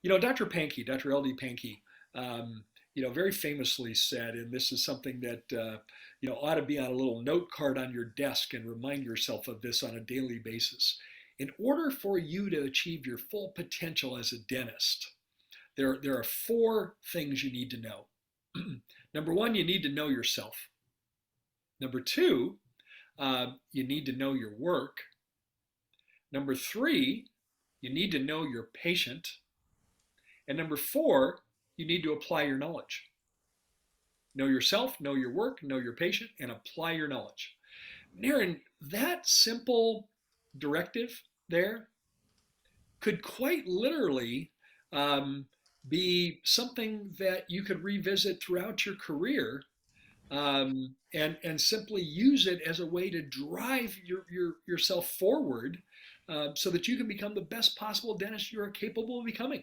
Dr. Pankey, Dr. L.D. Pankey, very famously said, and this is something that, ought to be on a little note card on your desk and remind yourself of this on a daily basis. In order for you to achieve your full potential as a dentist, there are four things you need to know. Number one, you need to know yourself. Number two, you need to know your work. Number three, you need to know your patient. And number four, you need to apply your knowledge. Know yourself, know your work, know your patient, and apply your knowledge. Naren, that simple directive there could quite literally be something that you could revisit throughout your career, and simply use it as a way to drive yourself forward, so that you can become the best possible dentist you are capable of becoming.